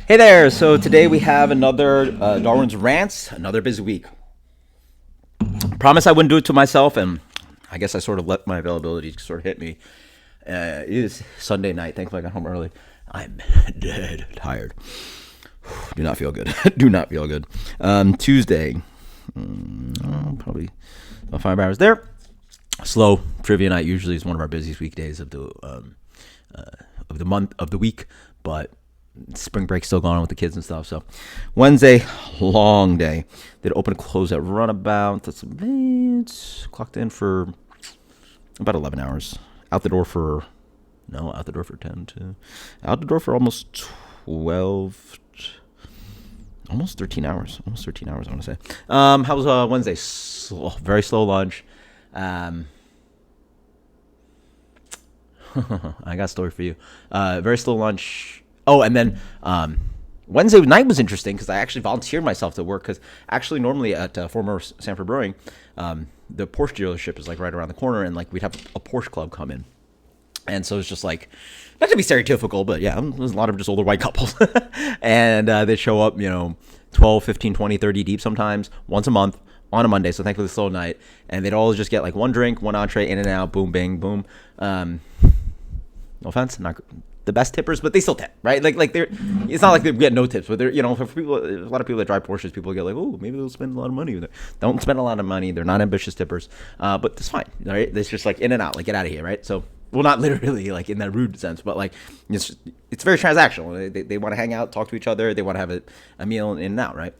Hey there! So today we have another Darwin's Rants, another busy week. Promise I wouldn't do it to myself, and I guess I sort of let my availability sort of hit me. It is Sunday night. Thankfully I got home early. I'm dead tired. Do not feel good. Do not feel good. Tuesday, probably about 5 hours there. Slow trivia night usually is one of our busiest weekdays of the month of the week, but spring break's still going on with the kids and stuff. So Wednesday, long day. Did open and close at runabout. That's clocked in for about 11 hours. Out the door for 10 to out the door for almost 12, almost 13 hours. I want to say. How was Wednesday? Very slow lunch. I got a story for you. Very slow lunch. Oh, and then Wednesday night was interesting because I actually volunteered myself to work because actually normally at former Sanford Brewing, the Porsche dealership is like right around the corner, and like we'd have a Porsche club come in. And so it's just like, not to be stereotypical, but yeah, there's a lot of just older white couples. And they show up, 12, 15, 20, 30 deep sometimes, once a month on a Monday. So thankfully it's a slow night. And they'd all just get like one drink, one entree, in and out, boom, bang, boom. No offense, not the best tippers, but they still tip, right? Like they're, it's not like they get no tips, but they're, for people, a lot of people that drive Porsches, people get like, oh, maybe they'll spend a lot of money. Don't spend a lot of money. They're not ambitious tippers, but it's fine, right? It's just like in and out, like get out of here, right? So, well, not literally like in that rude sense, but like it's very transactional. They want to hang out, talk to each other. They want to have a meal in and out, right?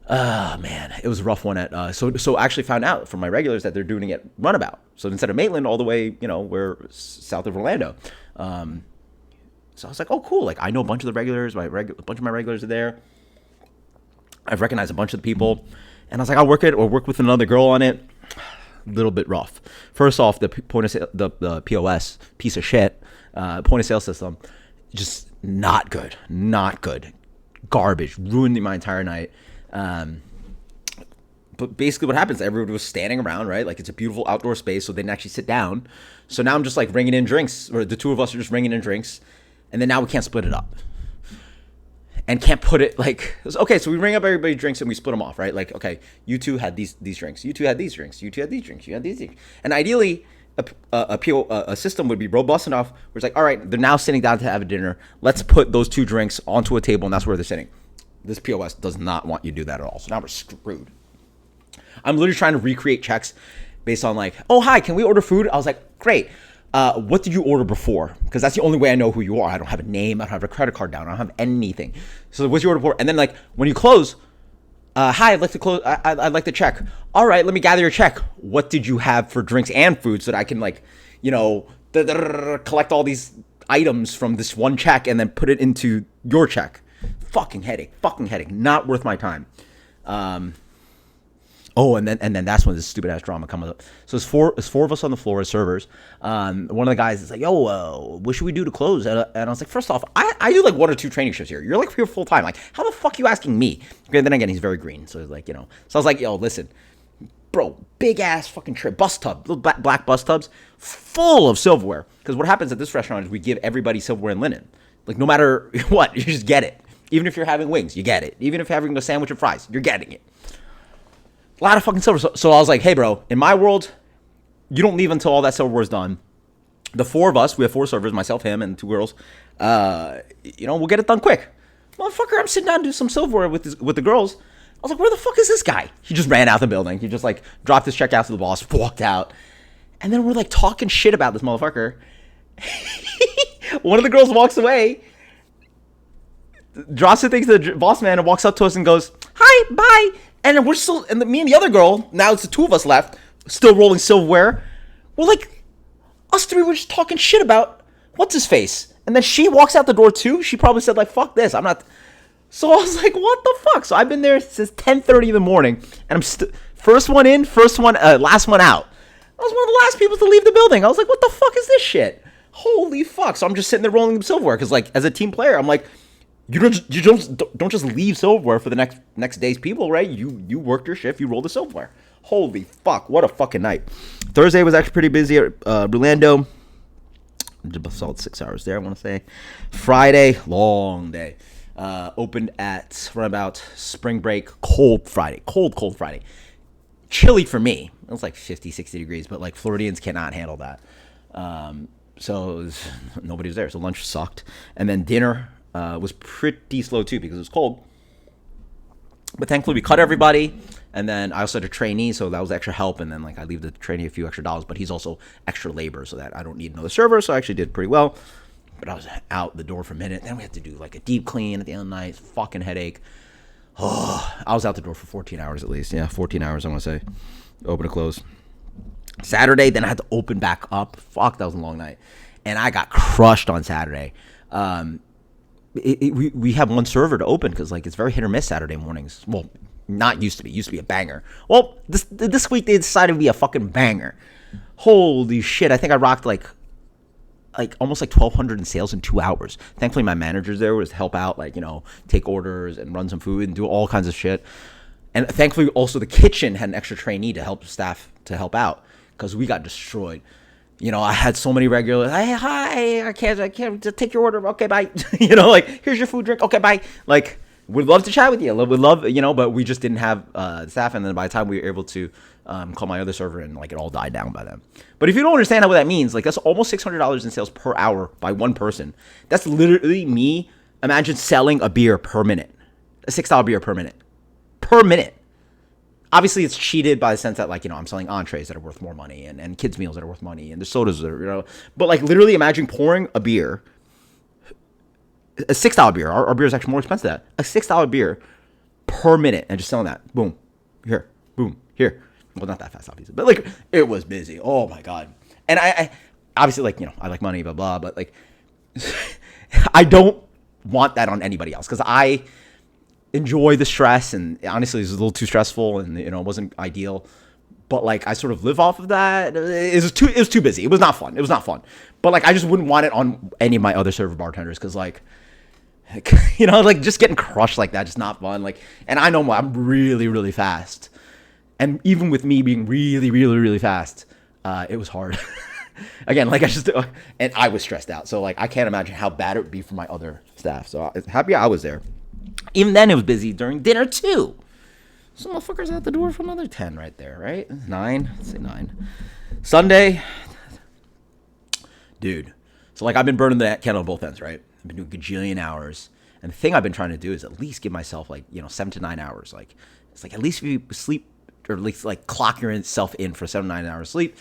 Man, it was a rough one at, so I actually found out from my regulars that they're doing it at Runabout. So instead of Maitland all the way, we're south of Orlando. So I was like, oh, cool. Like I know a bunch of the regulars, a bunch of my regulars are there. I've recognized a bunch of the people, and I was like, I'll work with another girl on it. A little bit rough. First off, the point of sale, the POS piece of shit, point of sale system, just not good, garbage, ruined my entire night. But basically what happens, everybody was standing around, right? Like it's a beautiful outdoor space, so they didn't actually sit down. So now I'm just like ringing in drinks, or the two of us are just ringing in drinks, and then now we can't split it up. And can't put it like, okay, so we ring up everybody's drinks and we split them off, right? Like, okay, you two had these drinks, you two had these drinks, you two had these drinks, you had these drinks. And ideally, a system would be robust enough where it's like, all right, they're now sitting down to have a dinner. Let's put those two drinks onto a table, and that's where they're sitting. This POS does not want you to do that at all. So now we're screwed. I'm literally trying to recreate checks based on like, oh, hi, can we order food? I was like, great. What did you order before? Because that's the only way I know who you are. I don't have a name. I don't have a credit card down. I don't have anything. So what's your order before? And then like when you close, hi, I'd like to close. I'd like to check. All right, let me gather your check. What did you have for drinks and food so that I can like, collect all these items from this one check and then put it into your check. Fucking headache. Not worth my time. Oh, and then that's when this stupid ass drama comes up. So it's four of us on the floor as servers. One of the guys is like, yo, what should we do to close? And I was like, first off, I do like 1 or 2 training shifts here. You're like here full time. Like, how the fuck are you asking me? And then again, he's very green. So he's like, So I was like, yo, listen, bro, big ass fucking bus tub, little black bus tubs full of silverware. Because what happens at this restaurant is we give everybody silverware and linen. Like no matter what, you just get it. Even if you're having wings, you get it. Even if you're having a sandwich and fries, you're getting it. A lot of fucking silver. So I was like, hey, bro, in my world, you don't leave until all that silverware is done. The 4 of us, we have 4 servers, myself, him, and 2 girls. We'll get it done quick. Motherfucker, I'm sitting down to do some silverware with the girls. I was like, where the fuck is this guy? He just ran out the building. He just like dropped his check out to the boss, walked out. And then we're like talking shit about this motherfucker. One of the girls walks away, drops the thing to the boss man, and walks up to us and goes, hi, bye. And then we're still, and me and the other girl, now it's the 2 of us left, still rolling silverware. We're like, us 3 were just talking shit about what's his face. And then she walks out the door too. She probably said like, fuck this, I'm not. So I was like, what the fuck? So I've been there since 10:30 in the morning, and I'm first one in, last one out. I was one of the last people to leave the building. I was like, what the fuck is this shit? Holy fuck. So I'm just sitting there rolling silverware because like as a team player, I'm like, you don't just leave silverware for the next day's people, right? You worked your shift, you rolled the silverware. Holy fuck, what a fucking night. Thursday was actually pretty busy at Orlando. Did about solid 6 hours there, I want to say. Friday, long day. Opened at around about spring break, cold Friday. Cold Friday. Chilly for me. It was like 50, 60 degrees, but like Floridians cannot handle that. So nobody was there. So lunch sucked. And then dinner was pretty slow too because it was cold. But thankfully we cut everybody. And then I also had a trainee, so that was extra help. And then like I leave the trainee a few extra dollars, but he's also extra labor so that I don't need another server. So I actually did pretty well. But I was out the door for a minute. Then we had to do like a deep clean at the end of the night. Fucking headache. Oh, I was out the door for 14 hours at least. Yeah, 14 hours I want to say. Open to close. Saturday, then I had to open back up. Fuck, that was a long night. And I got crushed on Saturday. We have one server to open because like it's very hit or miss Saturday mornings. Well, not used to be. Used to be a banger. Well, this week they decided to be a fucking banger. Holy shit! I think I rocked like almost like 1,200 in sales in 2 hours. Thankfully, my manager's there was to help out, like, you know, take orders and run some food and do all kinds of shit. And thankfully, also the kitchen had an extra trainee to help staff to help out because we got destroyed. You know, I had so many regulars. Hey, hi, I can't just take your order. Okay, bye. You know, like, here's your food, drink. Okay, bye. Like, we'd love to chat with you. We'd love, you know, but we just didn't have staff. And then by the time we were able to call my other server and like it all died down by then. But if you don't understand what that means, like that's almost $600 in sales per hour by one person. That's literally me. Imagine selling a beer per minute, a $6 beer per minute. Per minute. Obviously, it's cheated by the sense that, like, you know, I'm selling entrees that are worth more money and kids' meals that are worth money and the sodas that are, you know. But, like, literally imagine pouring a beer, a $6 beer. Our beer is actually more expensive than that. A $6 beer per minute and just selling that. Boom. Here. Boom. Here. Well, not that fast, obviously. But, like, it was busy. Oh, my God. And I obviously, like, you know, I like money, blah, blah. But, like, I don't want that on anybody else because I enjoy the stress, and honestly it was a little too stressful and, you know, it wasn't ideal, but like I sort of live off of that. It was too busy. It was not fun. But like I just wouldn't want it on any of my other server bartenders because like you know, like just getting crushed like that, just not fun. Like, and I know I'm really, really fast, and even with me being really, really, really fast, it was hard. Again, like and I was stressed out, so like I can't imagine how bad it would be for my other staff. So I'm happy I was there. Even then, it was busy during dinner, too. So motherfuckers out the door for another 10 right there, right? 9. Let's say 9. Sunday. Dude. So, like, I've been burning the candle at both ends, right? I've been doing gajillion hours. And the thing I've been trying to do is at least give myself, like, you know, 7 to 9 hours. Like, it's like at least if you sleep, or at least, like, clock yourself in for 7 to 9 hours sleep,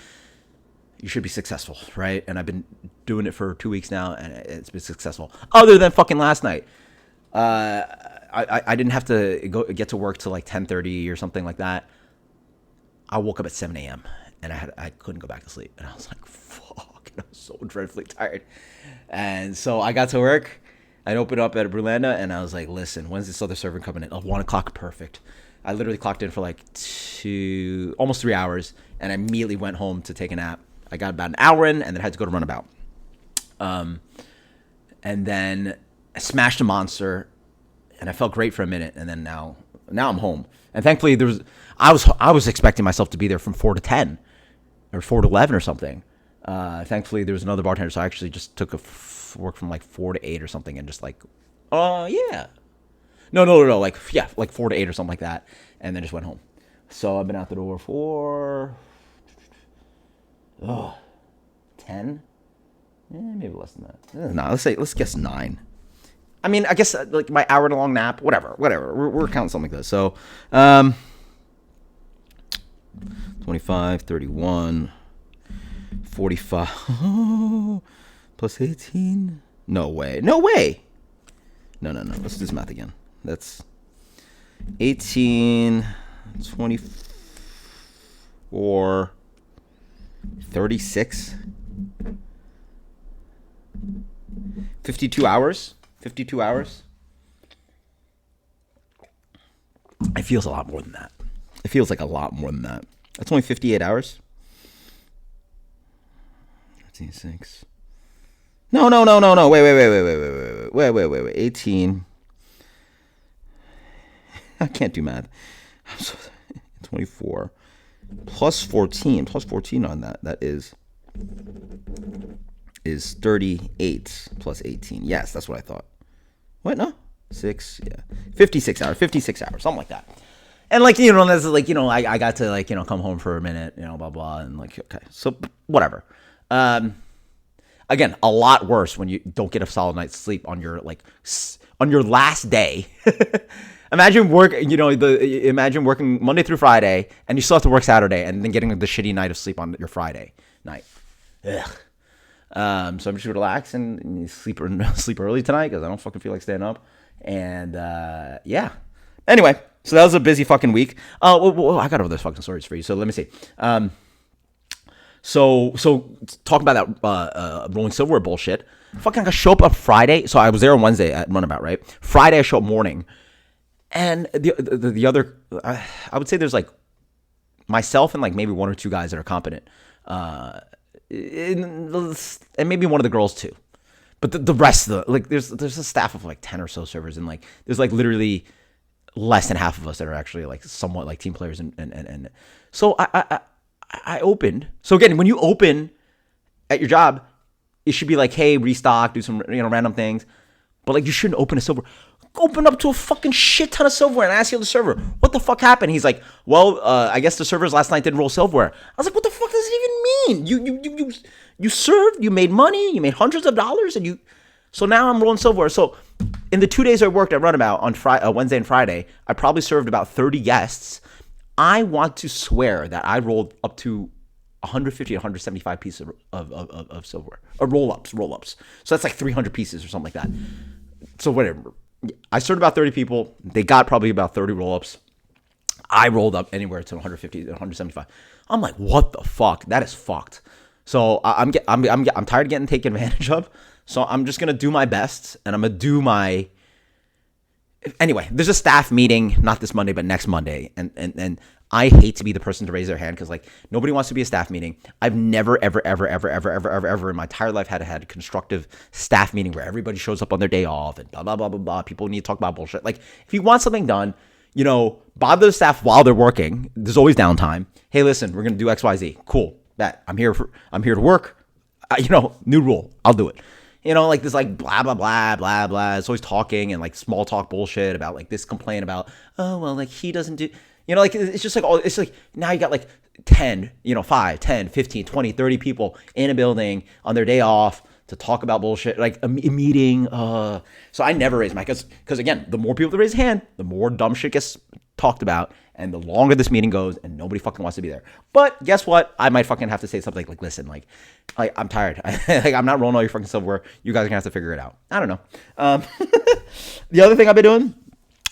you should be successful, right? And I've been doing it for 2 weeks now, and it's been successful. Other than fucking last night. I didn't have to get to work till like 10:30 or something like that. I woke up at 7 a.m. and I couldn't go back to sleep. And I was like, fuck. And I was so dreadfully tired. And so I got to work. I opened up at Brulanda and I was like, listen, when's this other server coming in? Oh, 1 o'clock, perfect. I literally clocked in for like almost 3 hours, and I immediately went home to take a nap. I got about an hour in and then had to go to Runabout. And then I smashed a monster. And I felt great for a minute, and then now I'm home. And thankfully, I was expecting myself to be there from 4 to 10, or 4 to 11 or something. Thankfully, there was another bartender, so I actually just took work from like 4 to 8 or something, and just like, yeah, no, like 4 to 8 or something like that, and then just went home. So I've been out the door for 10, maybe less than that. No, let's guess 9. I mean, I guess like my hour-long nap, whatever. We're counting something like this. So, 25, 31, 45, plus 18. No way. No. Let's do this math again. That's 18, 24, 36, 52 hours. 52 hours. It feels a lot more than that. It feels like a lot more than that. That's only 58 hours. 13.6. No. Wait. 18. I can't do math. I'm so 24 plus 14. Plus 14 on that. That is 38 plus 18. Yes, that's what I thought. What? No? Yeah, 56 hours, something like that. And like, you know, that's like, you know, I got to like, you know, come home for a minute, you know, blah, blah. And like, okay, so whatever. Again, a lot worse when you don't get a solid night's sleep on your like, on your last day. Imagine working Monday through Friday and you still have to work Saturday and then getting the shitty night of sleep on your Friday night. Ugh. So I'm just gonna relax and sleep early tonight because I don't fucking feel like staying up. And yeah. Anyway, so that was a busy fucking week. Well, I got all those fucking stories for you. So let me see. So talking about that rolling silverware bullshit. Fucking I show up Friday. So I was there on Wednesday at Runabout, right? Friday I show up morning. And the other, I would say there's like myself and like maybe one or two guys that are competent, and maybe one of the girls too. But the rest of the, like there's a staff of like 10 or so servers, and like there's like literally less than half of us that are actually like somewhat like team players, and so I opened. So again, when you open at your job, it should be like, hey, restock, do some random things, but like you shouldn't open a silver. Open up to a fucking shit ton of silverware and ask the other server, what the fuck happened? He's like, well, I guess the servers last night didn't roll silverware. I was like, what the fuck does it even mean? You served, you made money, you made hundreds of dollars, and so now I'm rolling silverware. So in the 2 days I worked at Runabout on Wednesday and Friday, I probably served about 30 guests. I want to swear that I rolled up to 150 to 175 pieces of silverware, or roll-ups. So that's like 300 pieces or something like that. So whatever. I served about 30 people. They got probably about 30 roll-ups. I rolled up anywhere to 150 to 175. I'm like, what the fuck? That is fucked. So I'm tired of getting taken advantage of. So I'm just gonna do my best, and I'm gonna do my. Anyway, there's a staff meeting, not this Monday, but next Monday, and I hate to be the person to raise their hand because like nobody wants to be a staff meeting. I've never ever in my entire life had a constructive staff meeting where everybody shows up on their day off and blah blah blah blah blah. People need to talk about bullshit. Like if you want something done, you know, bother the staff while they're working. There's always downtime. Hey, listen, we're gonna do XYZ. Cool, bet I'm here to work. New rule. I'll do it. You know, like this, like blah blah blah blah blah. It's always talking and like small talk bullshit about like this complaint about, oh well, like he doesn't do. You know, like it's just like all it's like now you got like 10, 5, 10, 15, 20, 30 people in a building on their day off to talk about bullshit, like a meeting. So I never raise my because again, the more people that raise a hand, the more dumb shit gets talked about, and the longer this meeting goes, and nobody fucking wants to be there. But guess what? I might fucking have to say something like listen, like I'm tired. Like I'm not rolling all your fucking silverware. You guys are gonna have to figure it out. I don't know. The other thing I've been doing.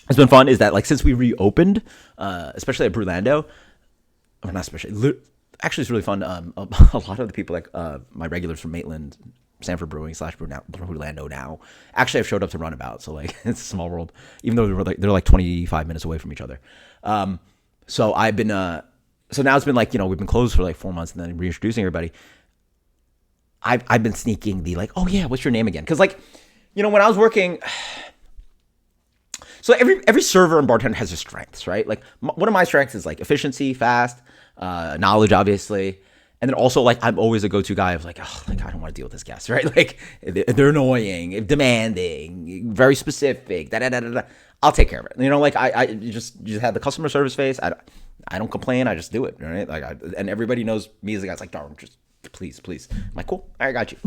It's been fun is that like since we reopened, especially at Brulando, or not especially, actually it's really fun. A lot of the people like my regulars from Maitland, Sanford Brewing / Brulando now actually have showed up to Runabout. So like it's a small world, even though they're like 25 minutes away from each other. So I've been so now it's been like we've been closed for like 4 months and then reintroducing everybody. I've been sneaking the like, oh yeah, what's your name again? Because like when I was working. So every server and bartender has their strengths, right? Like one of my strengths is like efficiency, fast, knowledge, obviously, and then also like I'm always a go-to guy of like, oh, like I don't want to deal with this guest, right? Like they're annoying, demanding, very specific. Da da da da. I'll take care of it. Like I just have the customer service face. I don't complain. I just do it, right? Like and everybody knows me as a guy. It's like Darwin, just please. I'm like, cool, I got you.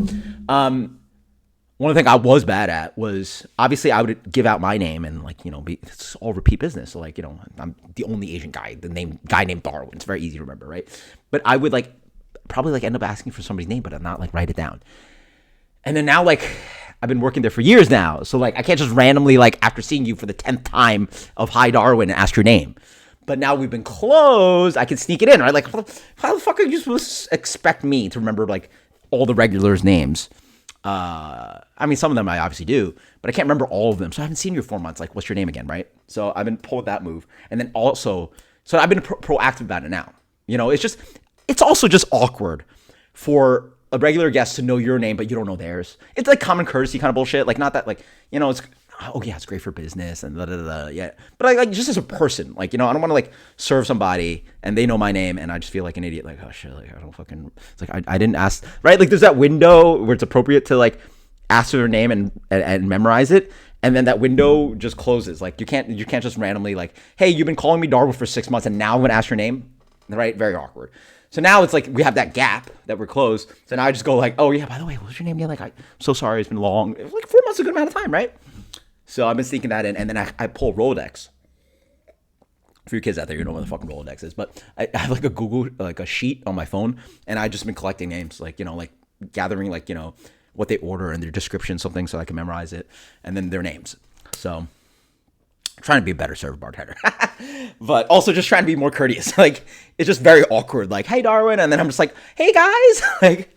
One of the things I was bad at was obviously I would give out my name and like, it's all repeat business. So like, I'm the only Asian guy, guy named Darwin. It's very easy to remember, right? But I would like probably like end up asking for somebody's name, but I'm not like write it down. And then now like I've been working there for years now. So like I can't just randomly like after seeing you for the 10th time of hi Darwin and ask your name. But now we've been closed, I can sneak it in, right? Like how the fuck are you supposed to expect me to remember like all the regulars' names? I mean, some of them I obviously do, but I can't remember all of them. So I haven't seen you for 4 months. Like, what's your name again, right? So I've been pulled that move. And then also, so I've been proactive about it now. It's also just awkward for a regular guest to know your name, but you don't know theirs. It's like common courtesy kind of bullshit. Like, not that like, it's, oh yeah, it's great for business and yeah. But like just as a person, like, I don't want to like serve somebody and they know my name and I just feel like an idiot. Like, oh shit, like I don't fucking, it's like, I didn't ask, right? Like there's that window where it's appropriate to like ask for their name and memorize it. and then that window just closes. Like you can't just randomly like, hey, you've been calling me Darwin for 6 months, and now I'm gonna ask your name, right? Very awkward. So now it's like we have that gap that we're closed. So now I just go like, oh yeah, by the way, what was your name again? Like, I'm so sorry, it's been long. Like 4 months is a good amount of time, right? So I've been sneaking that in, and then I pull Rolodex. For you kids out there, you know what the fucking Rolodex is, but I have like a Google, like a sheet on my phone, and I just been collecting names, like, like gathering, like, what they order and their description, something, so I can memorize it, and then their names. So trying to be a better server bartender, but also just trying to be more courteous. Like, it's just very awkward. Like, hey, Darwin. And then I'm just like, hey guys, like,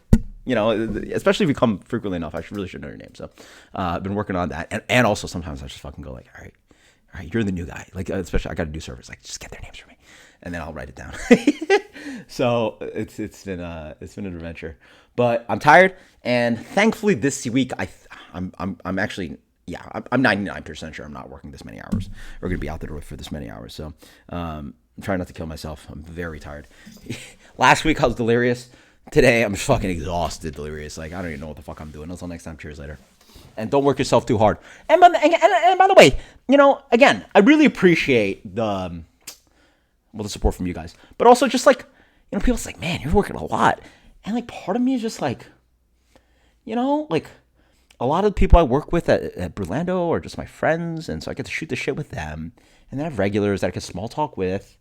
especially if you come frequently enough, I really should know your name. So I've been working on that. And also sometimes I just fucking go like, all right, you're the new guy. Like, especially I got to do servers. Like, just get their names for me, and then I'll write it down. So it's been an adventure, but I'm tired. And thankfully this week I'm actually, yeah, I'm 99% sure I'm not working this many hours. We're going to be out there for this many hours. So I'm trying not to kill myself. I'm very tired. Last week I was delirious. Today I'm fucking exhausted, delirious. Like, I don't even know what the fuck I'm doing. Until next time, cheers later. And don't work yourself too hard. And by the way, again, I really appreciate the support from you guys. But also just like, people's like, man, you're working a lot. And like part of me is just like, like a lot of the people I work with at Burlando are just my friends. And so I get to shoot the shit with them. And then I have regulars that I can small talk with.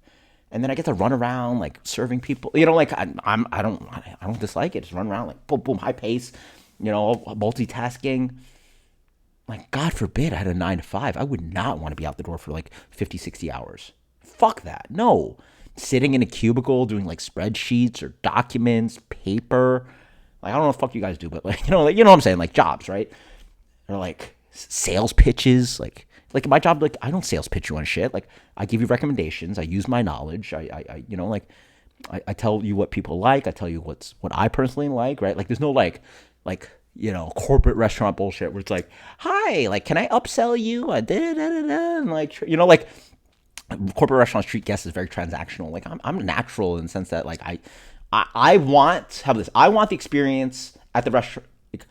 And then I get to run around like serving people. Like I don't dislike it. Just run around like boom, boom, high pace, multitasking. Like, God forbid I had a 9 to 5. I would not want to be out the door for like 50, 60 hours. Fuck that. No. Sitting in a cubicle doing like spreadsheets or documents, paper. Like, I don't know what the fuck you guys do, but like, you know what I'm saying? Like jobs, right? Or like sales pitches. Like my job, like I don't sales pitch you on shit. Like I give you recommendations. I use my knowledge. I tell you what people like. I tell you what I personally like, right? Like there's no like, corporate restaurant bullshit where it's like, hi, like, can I upsell you? And like, like corporate restaurants treat guests as very transactional. Like I'm natural in the sense that like I want the experience at the restaurant. Like,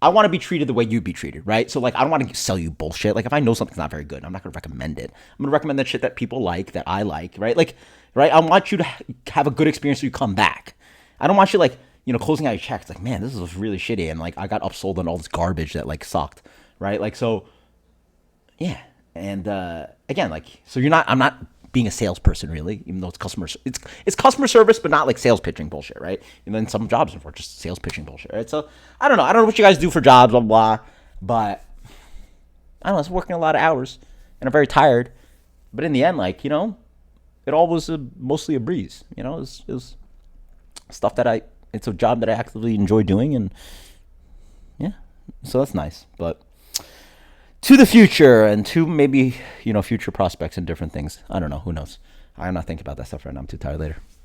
I want to be treated the way you'd be treated, right? So like, I don't want to sell you bullshit. Like if I know something's not very good, I'm not going to recommend it. I'm going to recommend that shit that people like, that I like, right? Like, right? I want you to have a good experience so you come back. I don't want you like, closing out your checks, like, man, this is really shitty. And like, I got upsold on all this garbage that like sucked, right? Like, so yeah. And again, like, so I'm not being a salesperson really, even though it's customer service, but not like sales pitching bullshit, right? And then some jobs are just sales pitching bullshit, right? So I don't know what you guys do for jobs, blah, blah, but I don't know, it's working a lot of hours and I'm very tired, but in the end, like, it all was mostly a breeze, it was stuff that it's a job that I actively enjoy doing, and yeah, so that's nice. But to the future and to maybe, future prospects and different things. I don't know. Who knows? I'm not thinking about that stuff right now. I'm too tired later.